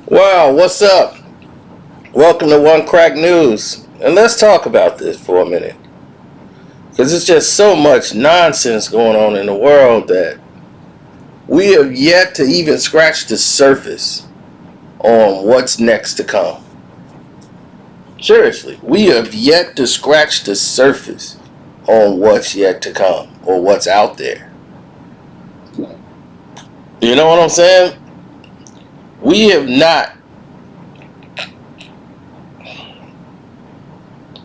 Wow, what's up? Welcome to ONECRAKNEWS. And let's talk about this for a minute. Because there's just so much nonsense going on in the world that we have yet to even scratch the surface on what's next to come. Seriously, we have yet to scratch the surface on what's yet to come or what's out there. You know what I'm saying? We have not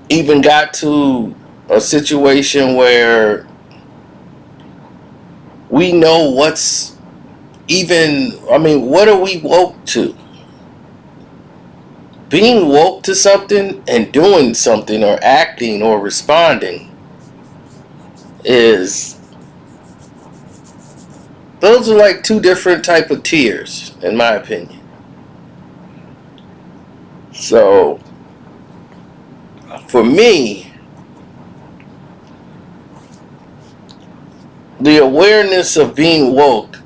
even got to a situation where we know what's what are we woke to? Being woke to something and doing something or acting or responding is, those are like two different type of tiers, in my opinion. So, for me, the awareness of being woke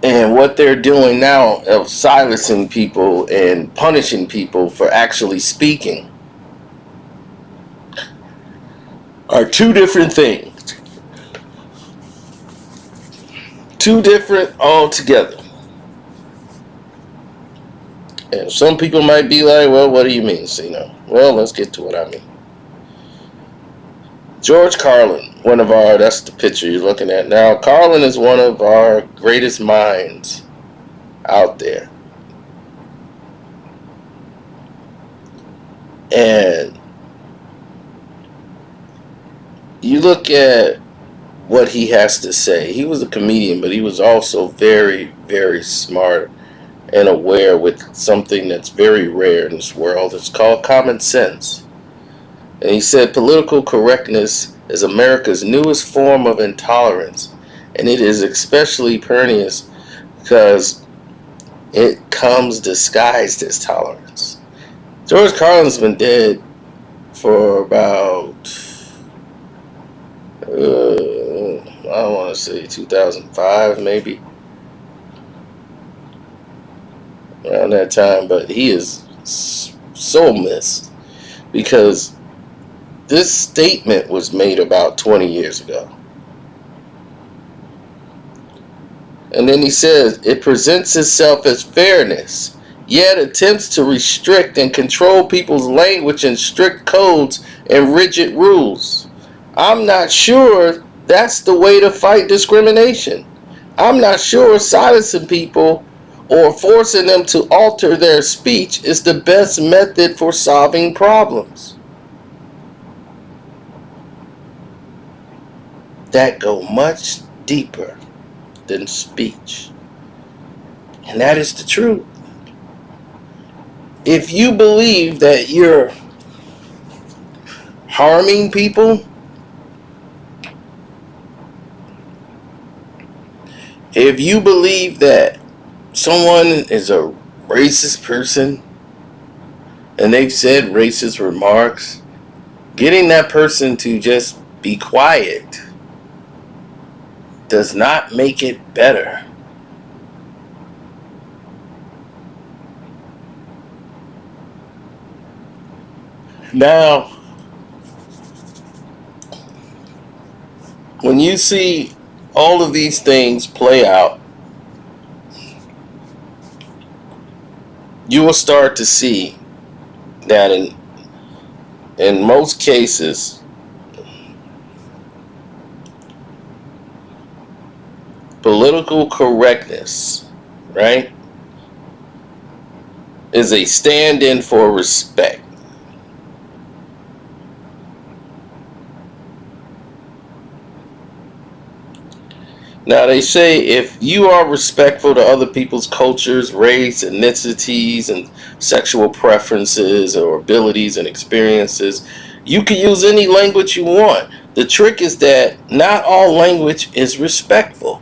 and what they're doing now of silencing people and punishing people for actually speaking are two different things. Two different altogether. And some people might be like, well, what do you mean, Cino? Well, let's get to what I mean. George Carlin, that's the picture you're looking at now. Carlin is one of our greatest minds out there. And you look at what he has to say. He was a comedian, but he was also very, very smart and aware with something that's very rare in this world. It's called common sense. And he said political correctness is America's newest form of intolerance, and it is especially pernicious because it comes disguised as tolerance. George Carlin's been dead for about, I want to say 2005, maybe. Around that time, but he is so missed because this statement was made about 20 years ago. And then he says, it presents itself as fairness, yet attempts to restrict and control people's language in strict codes and rigid rules. I'm not sure that's the way to fight discrimination. I'm not sure silencing people or forcing them to alter their speech is the best method for solving problems that go much deeper than speech. And that is the truth. If you believe that you're harming people, if you believe that someone is a racist person and they've said racist remarks, getting that person to just be quiet does not make it better. Now, when you see all of these things play out, you will start to see that in most cases, political correctness, right, is a stand-in for respect. Now, they say if you are respectful to other people's cultures, race, ethnicities, and sexual preferences or abilities and experiences, you can use any language you want. The trick is that not all language is respectful.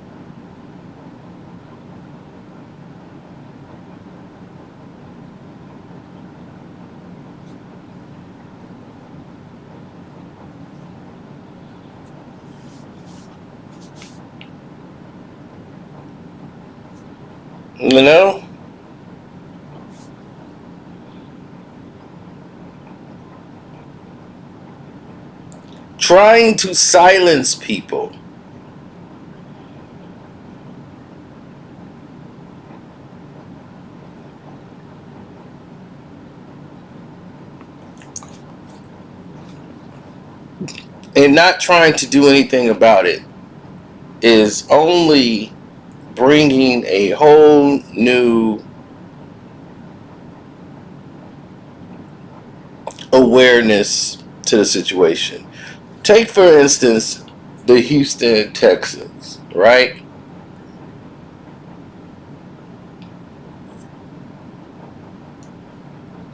You know? trying to silence people. And not trying to do anything about it is only bringing a whole new awareness to the situation. Take, for instance, the Houston Texans, right?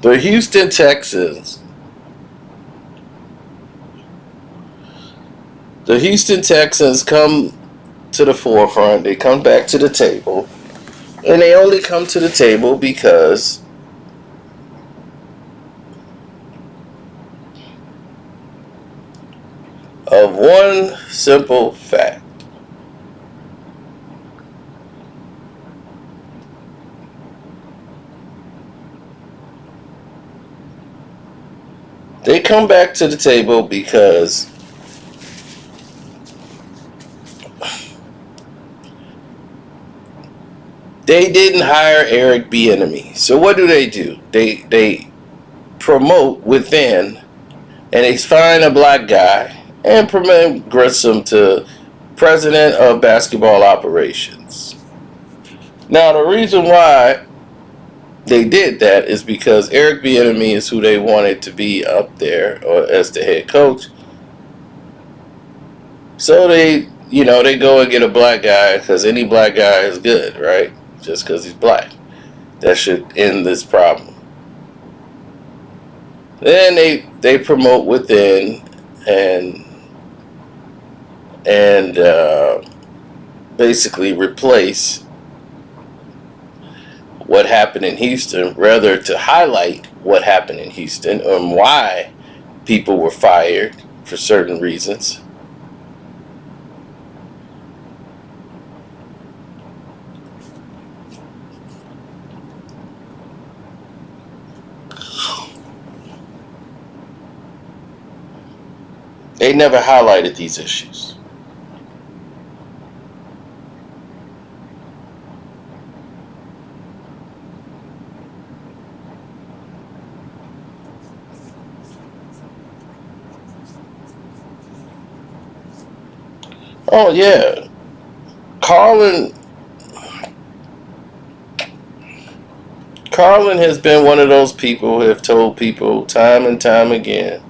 The Houston Texans. The Houston Texans come to the forefront. They come back to the table. And they only come to the table because of one simple fact. They come back to the table because they didn't hire Eric Bieniemy. So what do? They promote within, and they find a black guy and promote Grissom to president of basketball operations. Now the reason why they did that is because Eric Bieniemy is who they wanted to be up there or as the head coach. So they go and get a black guy because any black guy is good, right? Just because he's black. That should end this problem. Then they promote within and basically replace what happened in Houston, rather to highlight what happened in Houston and why people were fired for certain reasons. They never highlighted these issues. Oh yeah, Carlin. Carlin has been one of those people who have told people time and time again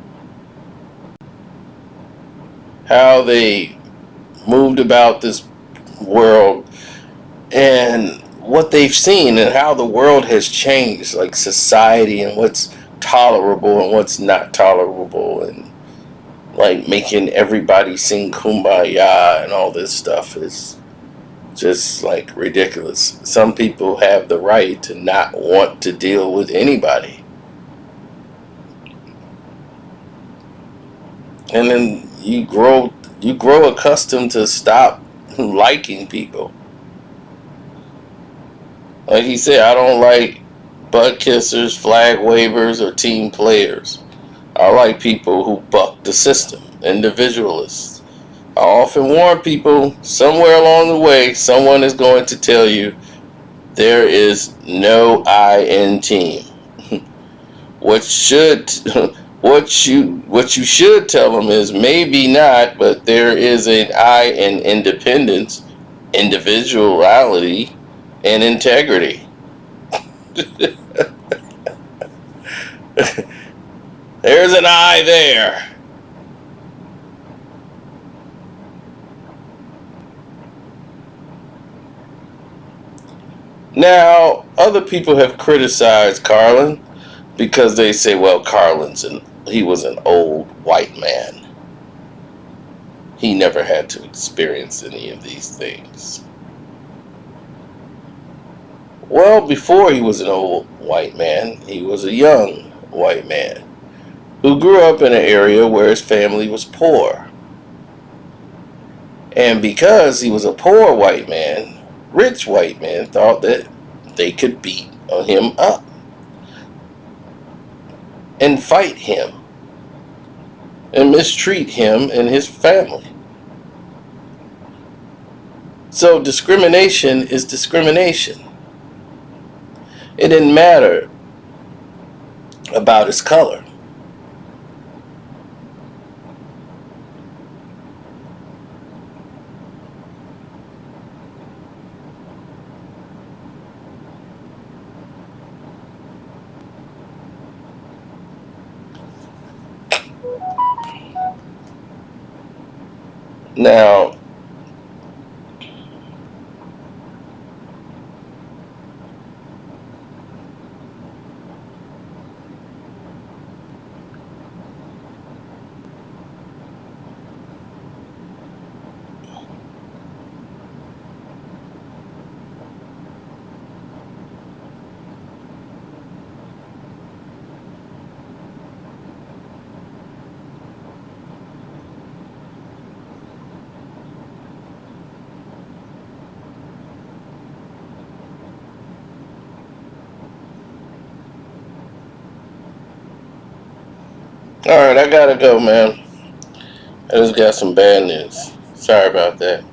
how they moved about this world and what they've seen and how the world has changed, like society and what's tolerable and what's not tolerable, and like making everybody sing kumbaya and all this stuff is just like ridiculous. Some people have the right to not want to deal with anybody. And then you grow accustomed to stop liking people. Like he said, I don't like butt kissers, flag wavers, or team players. I like people who buck the system, individualists. I often warn people somewhere along the way, someone is going to tell you there is no I in team. What should what you should tell them is maybe not, but there is an I in independence, individuality, and integrity. There's an I there. Now, other people have criticized Carlin because they say, well, he was an old white man. He never had to experience any of these things. Well, before he was an old white man, he was a young white man who grew up in an area where his family was poor. And because he was a poor white man, rich white men thought that they could beat him up and fight him. and mistreat him and his family. So discrimination is discrimination. It didn't matter about his color. Now, all right, I gotta go, man. I just got some bad news. Sorry about that.